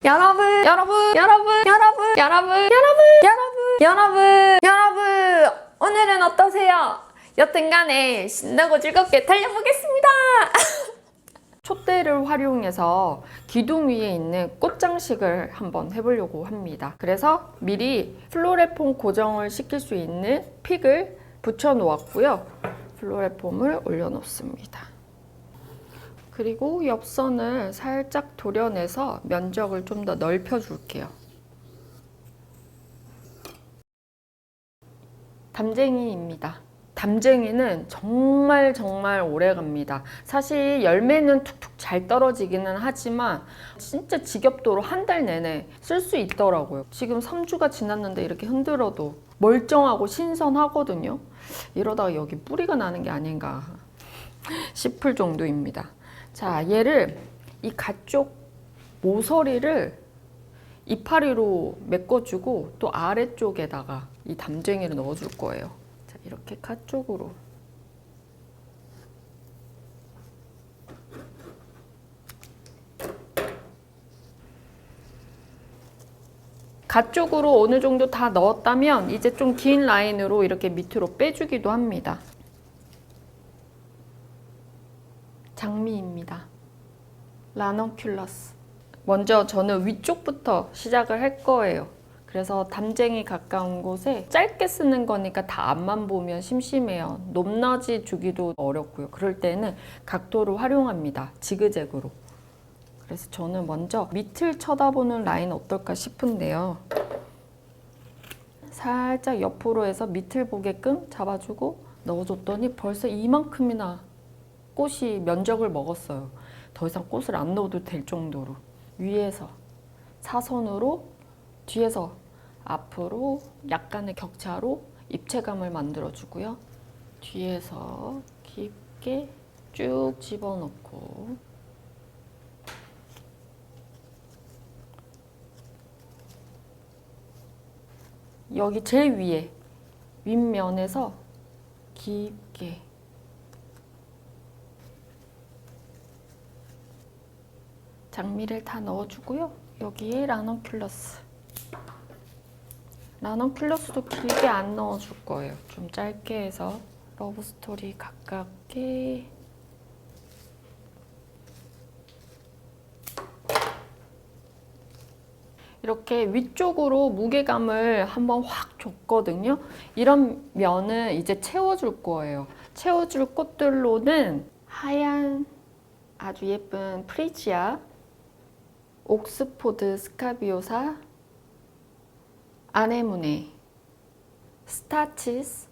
여러분, 여러분, 여러분, 여러분, 여러분, 여러분, 여러분, 여러분, 여러분, 오늘은 어떠세요? 여튼간에 신나고 즐겁게 달려보겠습니다. 촛대를 활용해서 기둥 위에 있는 꽃장식을 한번 해보려고 합니다. 그래서 미리 플로레폼 고정을 시킬 수 있는 픽을 붙여 놓았고요. 플로레폼을 올려놓습니다. 그리고 옆선을 살짝 도려내서 면적을 좀 더 넓혀줄게요. 담쟁이입니다. 담쟁이는 정말 오래 갑니다. 사실 열매는 툭툭 잘 떨어지기는 하지만 진짜 지겹도록 한 달 내내 쓸 수 있더라고요. 지금 3주가 지났는데 이렇게 흔들어도 멀쩡하고 신선하거든요. 이러다가 여기 뿌리가 나는 게 아닌가 싶을 정도입니다. 자, 얘를 이 가쪽 모서리를 이파리로 메꿔주고 또 아래쪽에다가 이 담쟁이를 넣어줄 거예요. 자, 이렇게 가쪽으로. 가쪽으로 어느 정도 다 넣었다면 이제 좀 긴 라인으로 이렇게 밑으로 빼주기도 합니다. 장미입니다. 라넌큘러스. 먼저 저는 위쪽부터 시작을 할 거예요. 그래서 담쟁이 가까운 곳에 짧게 쓰는 거니까 다 앞만 보면 심심해요. 높낮이 주기도 어렵고요. 그럴 때는 각도를 활용합니다. 지그재그로. 그래서 저는 먼저 밑을 쳐다보는 라인 어떨까 싶은데요. 살짝 옆으로 해서 밑을 보게끔 잡아주고 넣어줬더니 벌써 이만큼이나 꽃이 면적을 먹었어요. 더 이상 꽃을 안 넣어도 될 정도로. 위에서 사선으로, 뒤에서 앞으로 약간의 격차로 입체감을 만들어주고요. 뒤에서 깊게 쭉 집어넣고 여기 제일 위에 윗면에서 깊게 장미를 다 넣어주고요. 여기에 라넌큘러스. 라넌큘러스도 길게 안 넣어줄 거예요. 좀 짧게 해서 러브스토리 가깝게. 이렇게 위쪽으로 무게감을 한번 확 줬거든요. 이런 면은 이제 채워줄 거예요. 채워줄 꽃들로는 하얀 아주 예쁜 프리지아, 옥스포드 스카비오사, 아네모네, 스타치스,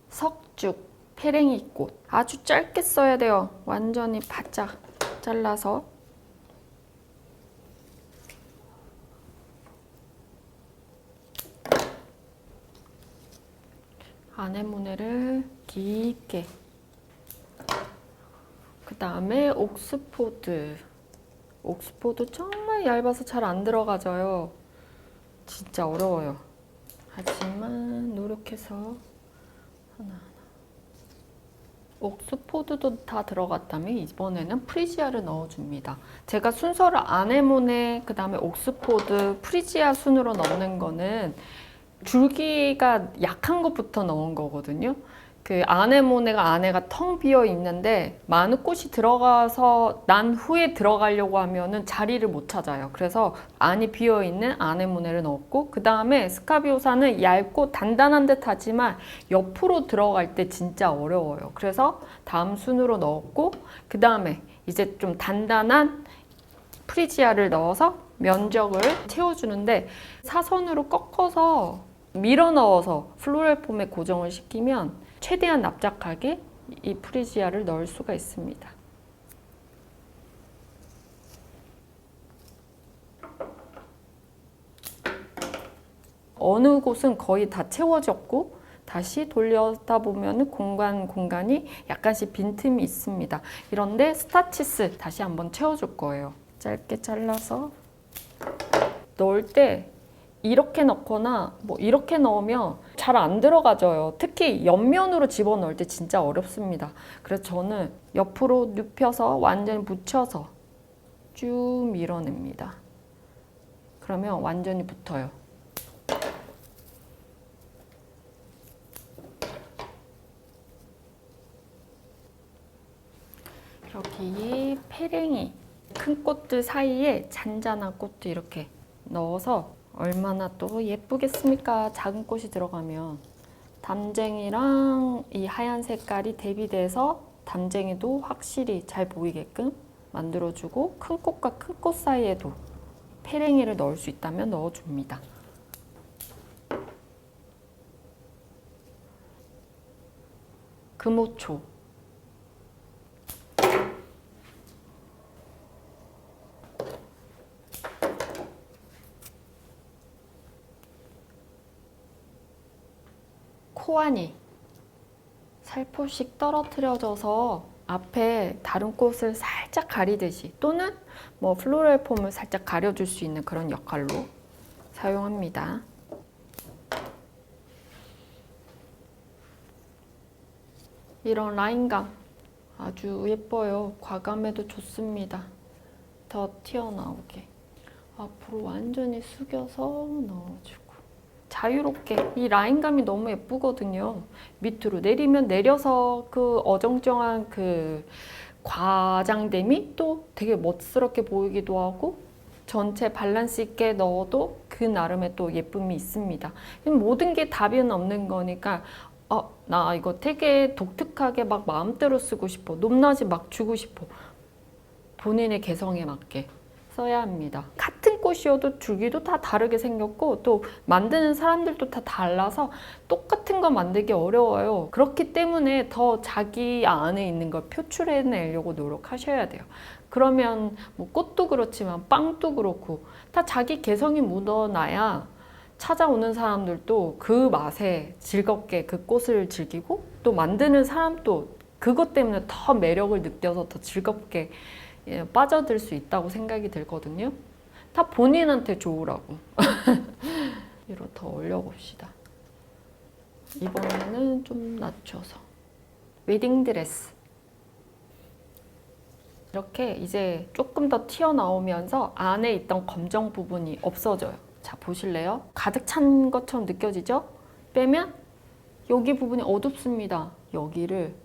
석죽, 페랭이꽃. 아주 짧게 써야 돼요. 완전히 바짝 잘라서. 아네모네를 깊게. 그 다음에 옥스포드. 옥스포드 정말 얇아서 잘 안 들어가져요. 진짜 어려워요. 하지만 노력해서 하나하나. 옥스포드도 다 들어갔다면 이번에는 프리지아를 넣어줍니다. 제가 순서를 아네모네, 그 다음에 옥스포드, 프리지아 순으로 넣는 거는 줄기가 약한 것부터 넣은 거거든요. 그 아네모네가 안에가 텅 비어 있는데 마늘꽃이 들어가서 난 후에 들어가려고 하면은 자리를 못 찾아요. 그래서 안이 비어 있는 아네모네를 넣었고, 그 다음에 스카비오사는 얇고 단단한 듯 하지만 옆으로 들어갈 때 진짜 어려워요. 그래서 다음 순으로 넣었고, 그 다음에 이제 좀 단단한 프리지아를 넣어서 면적을 채워주는데, 사선으로 꺾어서 밀어 넣어서 플로레폼에 고정을 시키면 최대한 납작하게 이 프리지아를 넣을 수가 있습니다. 어느 곳은 거의 다 채워졌고 다시 돌려다 보면 공간이 약간씩 빈틈이 있습니다. 이런데 스타치스 다시 한번 채워줄 거예요. 짧게 잘라서 넣을 때 이렇게 넣거나 뭐 이렇게 넣으면 잘 안 들어가져요. 특히 옆면으로 집어넣을 때 진짜 어렵습니다. 그래서 저는 옆으로 눕혀서 완전히 붙여서 쭉 밀어냅니다. 그러면 완전히 붙어요. 여기 페랭이 큰 꽃들 사이에 잔잔한 꽃도 이렇게 넣어서 얼마나 또 예쁘겠습니까? 작은 꽃이 들어가면 담쟁이랑 이 하얀 색깔이 대비돼서 담쟁이도 확실히 잘 보이게끔 만들어주고 큰 꽃과 큰 꽃 사이에도 페랭이를 넣을 수 있다면 넣어줍니다. 금호초 코아니 살포시 떨어뜨려져서 앞에 다른 꽃을 살짝 가리듯이 또는 뭐 플로럴 폼을 살짝 가려줄 수 있는 그런 역할로 사용합니다. 이런 라인감 아주 예뻐요. 과감해도 좋습니다. 더 튀어나오게 앞으로 완전히 숙여서 넣어주고 자유롭게 이 라인감이 너무 예쁘거든요. 밑으로 내리면 내려서 그 어정쩡한 그 과장됨이 또 되게 멋스럽게 보이기도 하고 전체 밸런스 있게 넣어도 그 나름의 또 예쁨이 있습니다. 모든 게 답은 없는 거니까 나 이거 되게 독특하게 막 마음대로 쓰고 싶어. 높낮이 막 주고 싶어. 본인의 개성에 맞게 써야 합니다. 같은 꽃이어도 줄기도 다 다르게 생겼고 또 만드는 사람들도 다 달라서 똑같은 거 만들기 어려워요. 그렇기 때문에 더 자기 안에 있는 걸 표출해내려고 노력하셔야 돼요. 그러면 뭐 꽃도 그렇지만 빵도 그렇고 다 자기 개성이 묻어나야 찾아오는 사람들도 그 맛에 즐겁게 그 꽃을 즐기고 또 만드는 사람도 그것 때문에 더 매력을 느껴서 더 즐겁게 빠져들 수 있다고 생각이 들거든요. 다 본인한테 좋으라고. 위로 더 올려봅시다. 이번에는 좀 낮춰서 웨딩드레스 이렇게 이제 조금 더 튀어나오면서 안에 있던 검정 부분이 없어져요. 자, 보실래요? 가득 찬 것처럼 느껴지죠? 빼면 여기 부분이 어둡습니다. 여기를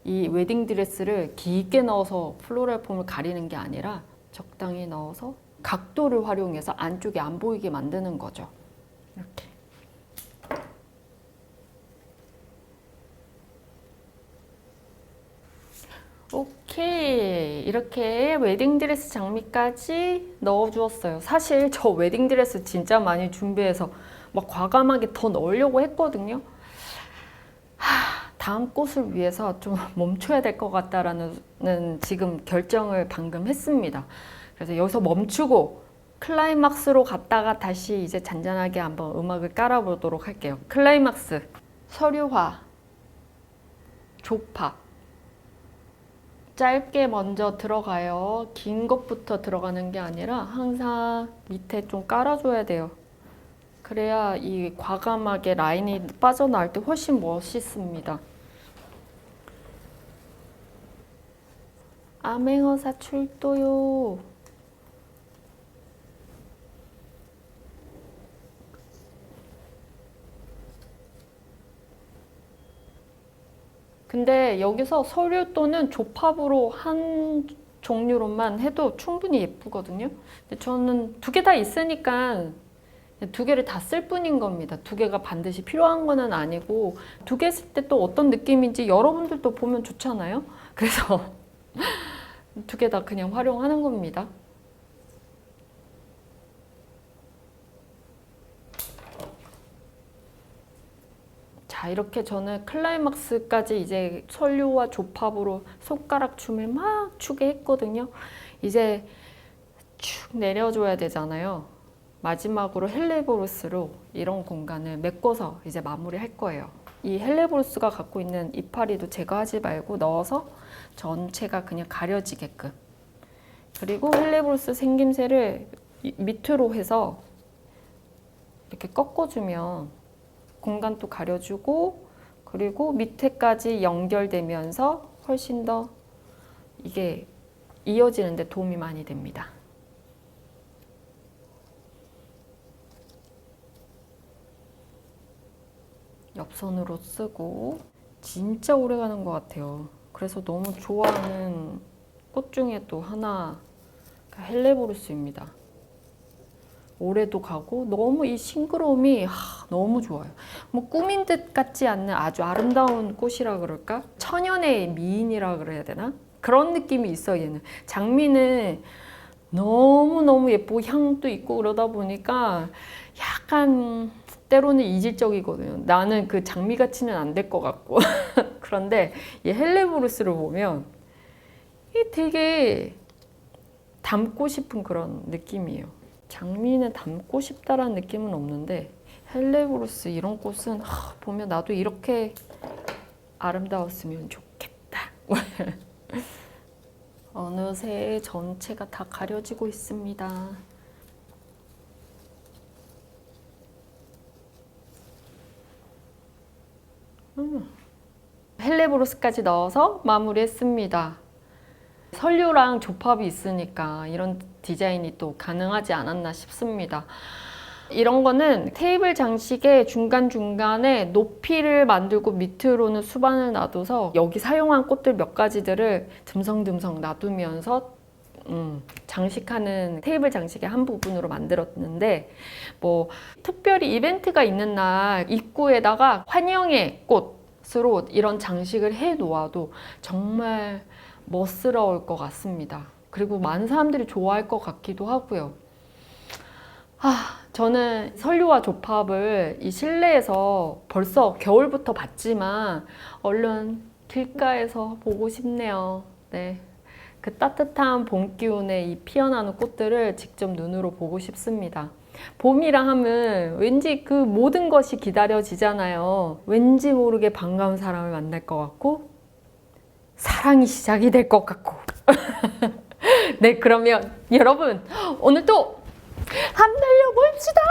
이 웨딩드레스를 깊게 넣어서 플로럴 폼을 가리는 게 아니라 적당히 넣어서 각도를 활용해서 안쪽에 안 보이게 만드는 거죠. 이렇게. 오케이. 이렇게 웨딩드레스 장미까지 넣어주었어요. 사실 저 웨딩드레스 진짜 많이 준비해서 막 과감하게 더 넣으려고 했거든요. 다음 꽃을 위해서 좀 멈춰야 될 것 같다라는 지금 결정을 방금 했습니다. 그래서 여기서 멈추고 클라이막스로 갔다가 다시 이제 잔잔하게 한번 음악을 깔아보도록 할게요. 클라이막스, 서류화, 조팝. 짧게 먼저 들어가요. 긴 것부터 들어가는 게 아니라 항상 밑에 좀 깔아줘야 돼요. 그래야 이 과감하게 라인이 빠져나올 때 훨씬 멋있습니다. 암행어사 출도요. 근데 여기서 서류 또는 조팝으로 한 종류로만 해도 충분히 예쁘거든요. 근데 저는 두 개 다 있으니까 두 개를 다 쓸 뿐인 겁니다. 두 개가 반드시 필요한 거는 아니고 두 개 쓸 때 또 어떤 느낌인지 여러분들도 보면 좋잖아요. 그래서 두 개 다 그냥 활용하는 겁니다. 자, 이렇게 저는 클라이막스까지 이제 설류와 조팝으로 손가락 춤을 막 추게 했거든요. 이제 쭉 내려줘야 되잖아요. 마지막으로 헬레보루스로 이런 공간을 메꿔서 이제 마무리할 거예요. 이 헬레보루스가 갖고 있는 이파리도 제거하지 말고 넣어서 전체가 그냥 가려지게끔. 그리고 헬레보루스 생김새를 밑으로 해서 이렇게 꺾어주면 공간도 가려주고 그리고 밑에까지 연결되면서 훨씬 더 이게 이어지는 데 도움이 많이 됩니다. 옆선으로 쓰고 진짜 오래 가는 것 같아요. 그래서 너무 좋아하는 꽃 중에 또 하나 헬레보루스입니다. 오래도 가고 너무 이 싱그러움이 너무 좋아요. 뭐 꾸민 듯 같지 않는 아주 아름다운 꽃이라 그럴까? 천연의 미인이라 그래야 되나? 그런 느낌이 있어 얘는. 장미는 너무너무 예쁘고 향도 있고 그러다 보니까 약간 때로는 이질적이거든요. 나는 그 장미같이는 안 될 것 같고 그런데 이 헬레보루스를 보면 이게 되게 담고 싶은 그런 느낌이에요. 장미는 담고 싶다라는 느낌은 없는데 헬레보루스 이런 꽃은 보면 나도 이렇게 아름다웠으면 좋겠다. 어느새 전체가 다 가려지고 있습니다. 헬레보루스까지 넣어서 마무리했습니다. 설류랑 조팝이 있으니까 이런 디자인이 또 가능하지 않았나 싶습니다. 이런 거는 테이블 장식의 중간중간에 높이를 만들고 밑으로는 수반을 놔둬서 여기 사용한 꽃들 몇 가지들을 듬성듬성 놔두면서 장식하는 테이블 장식의 한 부분으로 만들었는데 뭐 특별히 이벤트가 있는 날 입구에다가 환영의 꽃으로 이런 장식을 해 놓아도 정말 멋스러울 것 같습니다. 그리고 많은 사람들이 좋아할 것 같기도 하고요. 저는 설류와 조팝을 이 실내에서 벌써 겨울부터 봤지만 얼른 길가에서 보고 싶네요. 네. 그 따뜻한 봄 기운에 이 피어나는 꽃들을 직접 눈으로 보고 싶습니다. 봄이라 하면 왠지 그 모든 것이 기다려지잖아요. 왠지 모르게 반가운 사람을 만날 것 같고 사랑이 시작이 될 것 같고 네, 그러면 여러분 오늘도 한달려 봅시다.